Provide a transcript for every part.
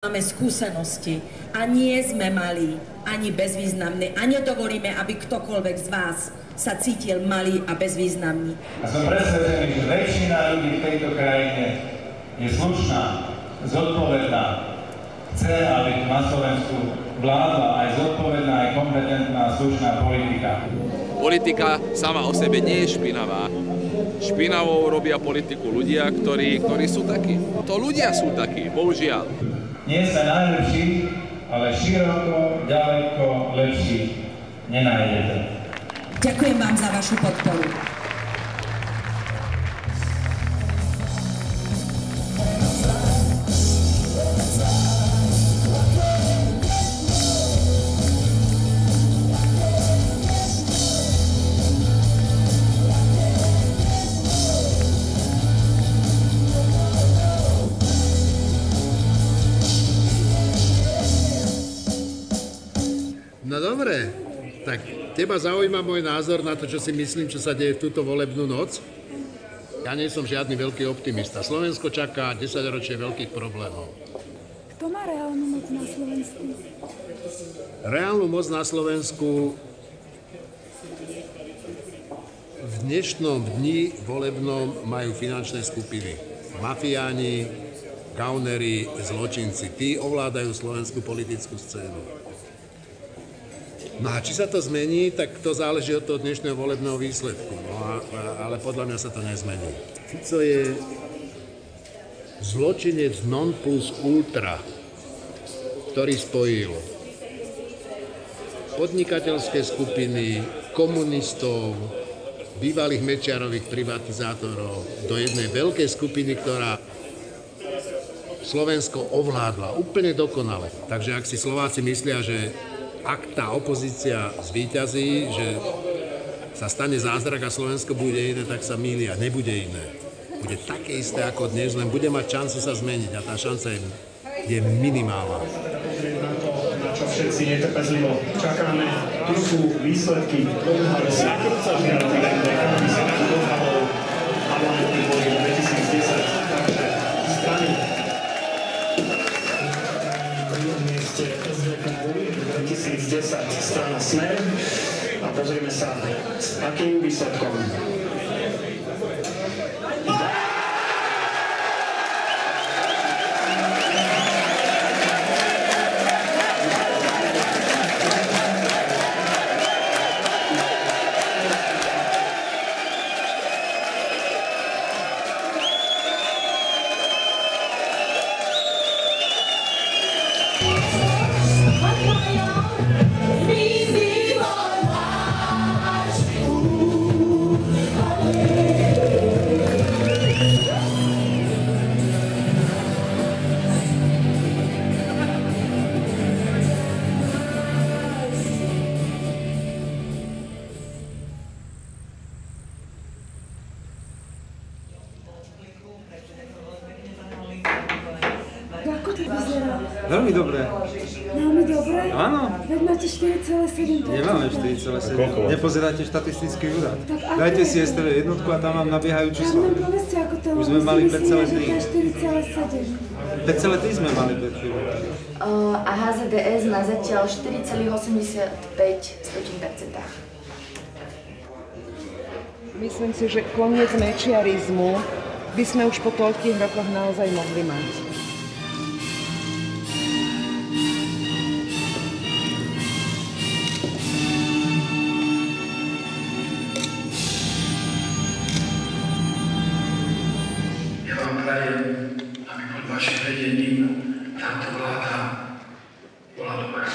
Máme skúsenosti a nie sme malí, ani bezvýznamní a nedovolíme, aby ktokoľvek z vás sa cítil malý a bezvýznamný. A som presvedčený, že väčšina ľudí v tejto krajine je slušná, zodpovedná, chce, aby na Slovensku vládla aj zodpovedná, aj kompetentná, slušná politika. Politika sama o sebe nie je špinavá. Špinavou robia politiku ľudia, ktorí sú takí. To ľudia sú takí, bohužiaľ. Nie sme najlepší, ale široko, ďaleko lepší nenájdete. Ďakujem vám za vašu podporu. No dobre, tak teba zaujíma môj názor na to, čo si myslím, čo sa deje v túto volebnú noc. Ja nie som žiadny veľký optimista. Slovensko čaká 10 ročie veľkých problémov. Kto má reálnu moc na Slovensku? Reálnu moc na Slovensku v dnešnom dni volebnom majú finančné skupiny. Mafiáni, gaunery, zločinci. Tí ovládajú slovenskú politickú scénu. No a či sa to zmení, tak to záleží od toho dnešného volebného výsledku. No ale podľa mňa sa to nezmení. Fico je zločinec non plus ultra, ktorý spojil podnikateľské skupiny, komunistov, bývalých Mečiarových privatizátorov do jednej veľkej skupiny, ktorá Slovensko ovládla úplne dokonale. Takže ak si Slováci myslia, že ak tá opozícia zvíťazí, že sa stane zázrak a Slovensko bude iné, tak sa mýlia. Nebude iné. Bude také isté ako dnes, len bude mať šancu sa zmeniť a tá šanca je minimálna. Na čo všetci netrpezlivo čakáme, tu sú výsledky parlamentných volieb 2010. Takže strany mieste SDK 2010 strana Smer a pozrieme sa, s akým výsledkom. Ako to vyzerá? Veľmi dobre. Veľmi dobre? Áno. Veď máte 4,7%. Nemáme 4,7. Nepozeráte štatistický úrad. Tak Dajte si STV jednotku a tam vám nabiehajú Tak čísla. nám povedzte, ako to Už sme mali 5,3. 4,7. 5,3 sme mali pred chvíľou. A HZDS má zatiaľ 4,85%. Myslím si, že koniec mečiarizmu by sme už po toľkých rokoch naozaj mohli mať. Ja vám prajem, aby pod vašim vedením táto vláda bola dobrá.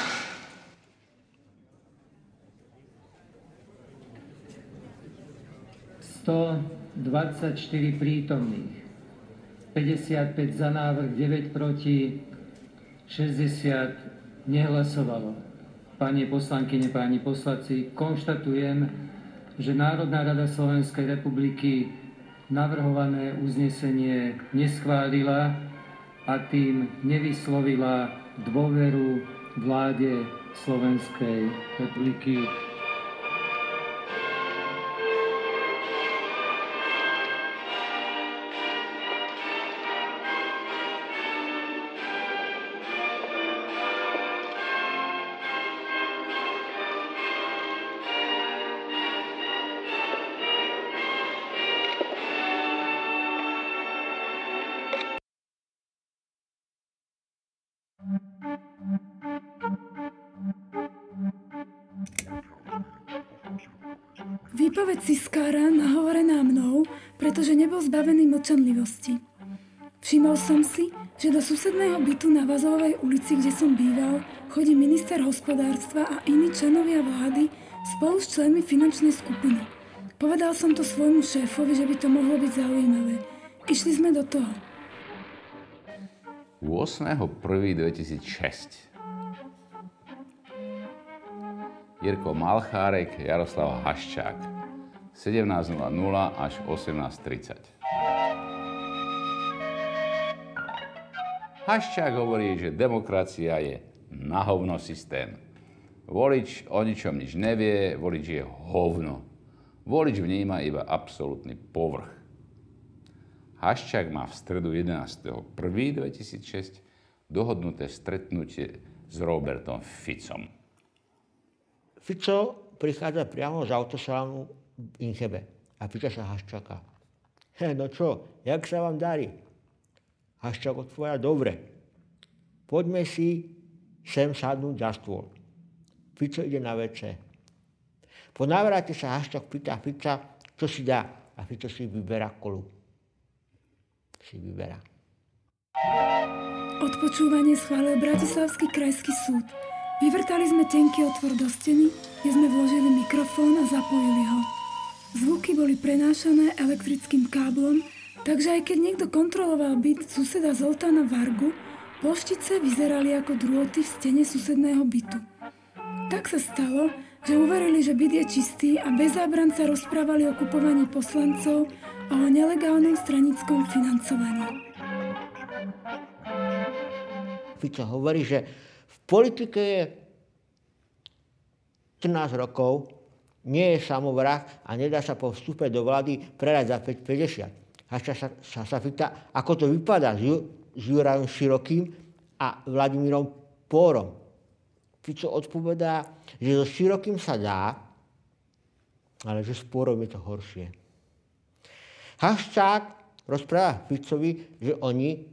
Sto 24 prítomných, 55 za návrh, 9 proti, 60 nehlasovalo. Pani poslankyne, páni poslanci, konštatujem, že Národná rada Slovenskej republiky navrhované uznesenie neschválila a tým nevyslovila dôveru vláde Slovenskej republiky. Výpoveď Ciskára nahovorená mnou, pretože nebol zbavený mlčanlivosti. Všimol som si, že do susedného bytu na Vazovej ulici, kde som býval, chodí minister hospodárstva a iní členovia vlády spolu s členmi finančnej skupiny. Povedal som to svojmu šéfovi, že by to mohlo byť zaujímavé. Išli sme do toho. 8.1.2006 Jirko Malchárek, Jaroslav Haščák. 17.00 až 18.30. Haščák hovorí, že demokracia je na hovno systém. Volič o ničom nič nevie, volič je hovno. Volič vníma iba absolútny povrch. Haščák má v stredu 11.1.2006 dohodnuté stretnutie s Robertom Ficom. Fico prichádza priamo z autosalónu v Inchebe a pýta sa Haščáka. No čo, jak sa vám darí? Haščák odpovedá, dobre. Poďme si sem sadnúť za stôl. Fico ide na WC. Po návrate sa Haščák pýta Fica, čo si dá. A Fico si vyberá kolu. Odpočúvanie schválil Bratislavský krajský súd. Vyvrtali sme tenký otvor do steny, kde sme vložili mikrofón a zapojili ho. Zvuky boli prenášané elektrickým káblom, takže aj keď niekto kontroloval byt suseda Zoltána Vargu, ploštice vyzerali ako drôty v stene susedného bytu. Tak sa stalo, že uverili, že byt je čistý a bez zábran sa rozprávali o kupovaní poslancov a o nelegálnom stranickom financovaní. Fico hovorí, že v politike je 14 rokov, nie je samovrah a nedá sa po vstupe do vlády predať za 5,50. Haščák sa pýta, ako to vypadá s Jurajom Širokým a Vladimírom Pórom. Fico odpovedá, že so Širokým sa dá, ale že s Pórom je to horšie. Haščák rozpráva Ficovi, že oni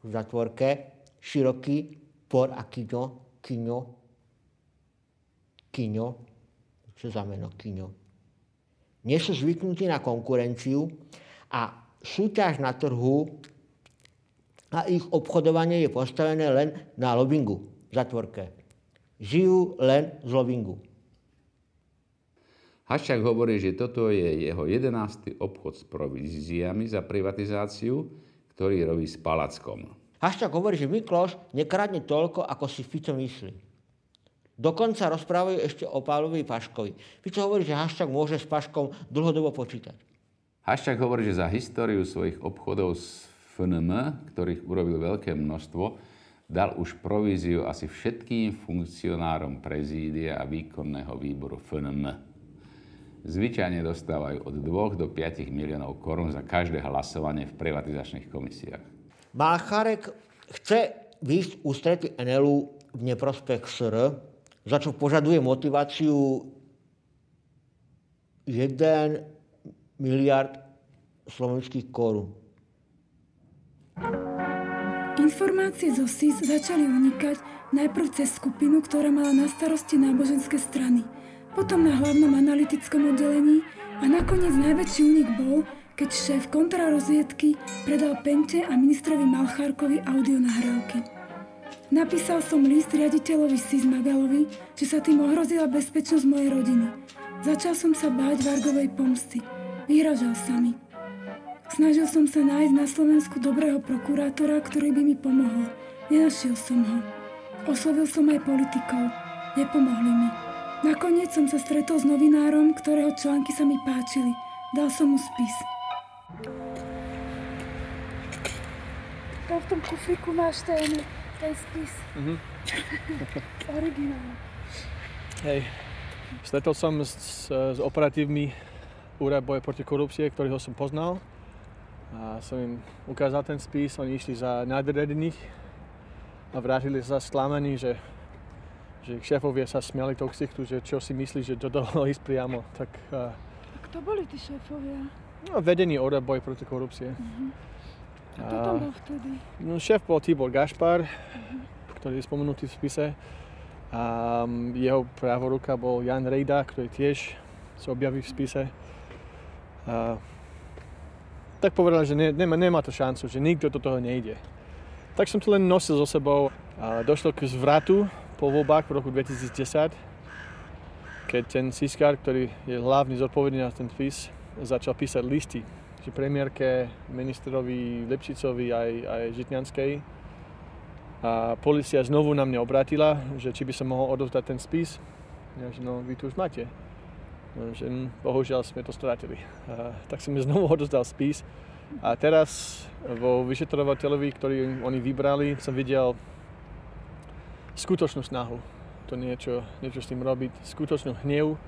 v zatvorke Široký, Pór a Kiňo, čo za meno Kiňo, nie sú zvyknutí na konkurenciu a súťaž na trhu a ich obchodovanie je postavené len na lobbingu v zatvorke. Žijú len z lobbingu. Haščák hovorí, že toto je jeho 11. obchod s províziami za privatizáciu, ktorý robí s Palackom. Haščák hovorí, že Mikloš nekradne toľko, ako si Fico myslí. Dokonca rozprávajú ešte o Pavlovi Paškovi. Fico hovorí, že Haščák môže s Paškom dlhodobo počítať. Haščák hovorí, že za históriu svojich obchodov s FNM, ktorých urobil veľké množstvo, dal už províziu asi všetkým funkcionárom prezídia a výkonného výboru FNM. Zvyčajne dostávajú od 2 do 5 miliónov korún za každé hlasovanie v privatizačných komisiách. Malchárek chce výjsť ústrety NL-u v neprospech SR, za čo požaduje motiváciu 1 miliard slovenských korún. Informácie zo SIS začali unikať najprv cez skupinu, ktorá mala na starosti náboženské strany, potom na hlavnom analytickom oddelení a nakoniec najväčší únik bol, keď šéf kontrarozviedky predal Pente a ministrovi Malchárkovi audionahrávky. Napísal som list riaditeľovi SIS Magalovi, že sa tým ohrozila bezpečnosť mojej rodiny. Začal som sa báť Vargovej pomsty. Vyhražal sa mi. Snažil som sa nájsť na Slovensku dobrého prokurátora, ktorý by mi pomohol. Nenašiel som ho. Oslovil som aj politikov. Nepomohli mi. Nakoniec som sa stretol s novinárom, ktorého články sa mi páčili. Dal som mu spis. Tam v tom kufriku máš ten spis. Originál. Hej, stretol som s operatívmi Úrad boja proti korupcie, ktorého som poznal. A som im ukázal ten spis, oni išli za nadriadených a vrátili sa sklamaní, že šéfovia sa smiali toho ksichtu, že čo si myslí, že to dalo ísť priamo. Tak, a kto boli tí šéfovia? No, vedení Úrad boja proti korupcie. A kto tam bol vtedy? No, šéf bol Tibor Gašpar, ktorý je spomenutý v spise. A jeho právoruka bol Jan Rejda, ktorý tiež sa objaví v spise. Tak povedal, že nemá to šancu, že nikto do toho nejde. Tak som to len nosil so sebou a došlo k zvratu po voľbách v roku 2010, keď ten Siskár, ktorý je hlavný zodpovedný na ten spis, začal písať listy, že premiérke, ministrovi Lipšicovi aj Žitňanskej. A polícia znovu na mňa obrátila, že či by som mohol odovzdať ten spis. Ja, že no, vy tu už máte. Že bohužiaľ sme to strátili. Tak som mi znovu odovzdal spis. A teraz vo vyšetrovateľovi, ktorý oni vybrali, som videl skutočnú snahu to niečo s tým robiť, skutočnú hnev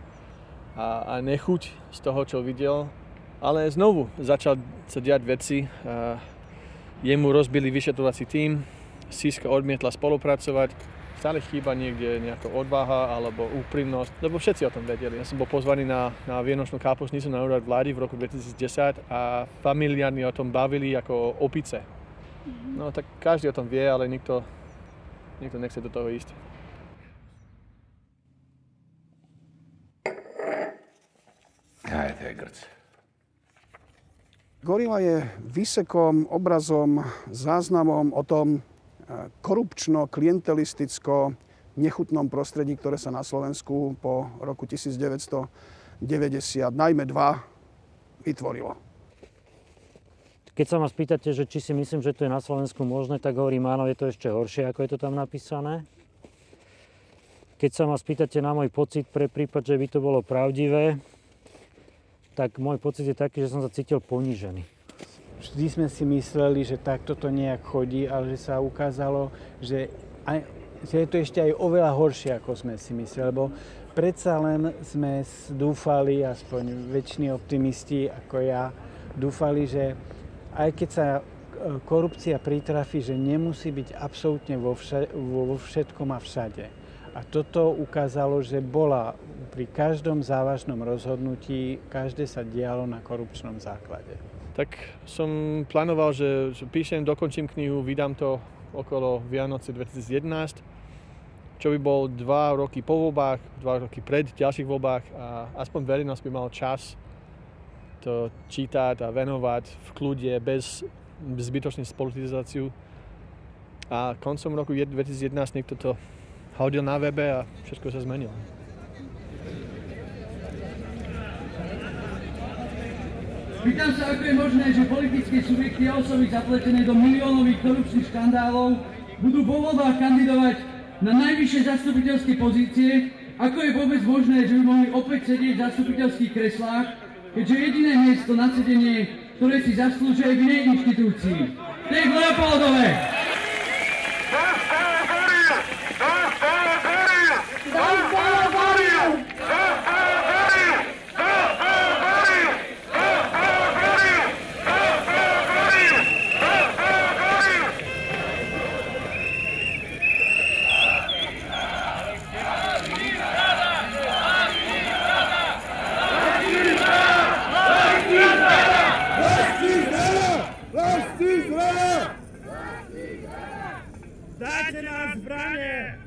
a nechuť z toho, čo videl. Ale znovu začal sa diať veci. Jemu rozbili vyšetrovací tím, Siska odmietla spolupracovať. Stále chýba niekde nejaká odvaha alebo úprimnosť, lebo všetci o tom vedeli. Ja som bol pozvaný na Vianočnú kapustnicu na úrad vlády v roku 2010 a familiárni o tom bavili ako opice. No tak každý o tom vie, ale nikto nechce do toho ísť. Aj, to je grc. Gorila je výsekom, obrazom, záznamom o tom korupčno-klientelisticko nechutnom prostredí, ktoré sa na Slovensku po roku 1990, najmä 2, vytvorilo. Keď sa ma spýtate, že či si myslím, že to je na Slovensku možné, tak hovorím áno, je to ešte horšie, ako je to tam napísané. Keď sa ma spýtate na môj pocit pre prípad, že by to bolo pravdivé, tak môj pocit je taký, že som sa cítil ponížený. Vždy sme si mysleli, že takto to nejak chodí, ale že sa ukázalo, že je to ešte aj oveľa horšie, ako sme si mysleli, lebo predsa len sme dúfali, aspoň väčšini optimisti ako ja, dúfali, že aj keď sa korupcia pritrafí, že nemusí byť absolútne vo všetkom a všade. A toto ukázalo, že bola pri každom závažnom rozhodnutí, každé sa dialo na korupčnom základe. Tak som plánoval, že píšem, dokončím knihu, vydám to okolo Vianoce 2011, čo by bol 2 roky po voľbách, 2 roky pred ďalších voľbách a aspoň verejnosť by mal čas to čítať a venovať v kľude, bez zbytočnej spolitizáciu. A koncom roku 2011 niekto to hodil na webe a všetko sa zmenilo. Pýtam sa, ako je možné, že politické subjekty a osoby zapletené do miliónových korupčných škandálov budú vo voľbách kandidovať na najvyššie zastupiteľské pozície. Ako je vôbec možné, že by mohli opäť sedieť v zastupiteľských kreslách, keďže jediné miesto na sedenie, ktoré si zaslúžia v inej inštitúcii. To je v Leopoldove! Dajte nám zbrane!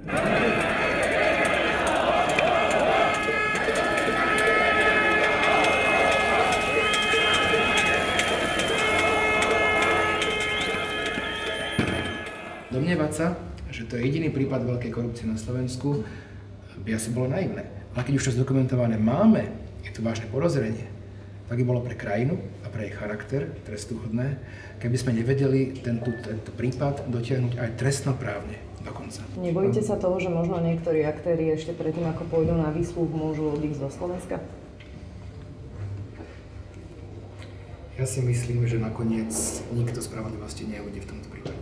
Domnievať sa, že to je jediný prípad veľkej korupcie na Slovensku, by asi bolo naivné. Ale keď už to zdokumentované máme, je tu vážne podozrenie, tak by bolo pre krajinu a pre jej charakter trestuhodné, keby sme nevedeli tento prípad dotiahnuť aj trestnoprávne dokonca. Nebojíte sa toho, že možno niektorí aktéri ešte predtým, ako pôjdu na výsluh, môžu odísť zo Slovenska? Ja si myslím, že nakoniec nikto spravodlivosti neújde v tomto prípade.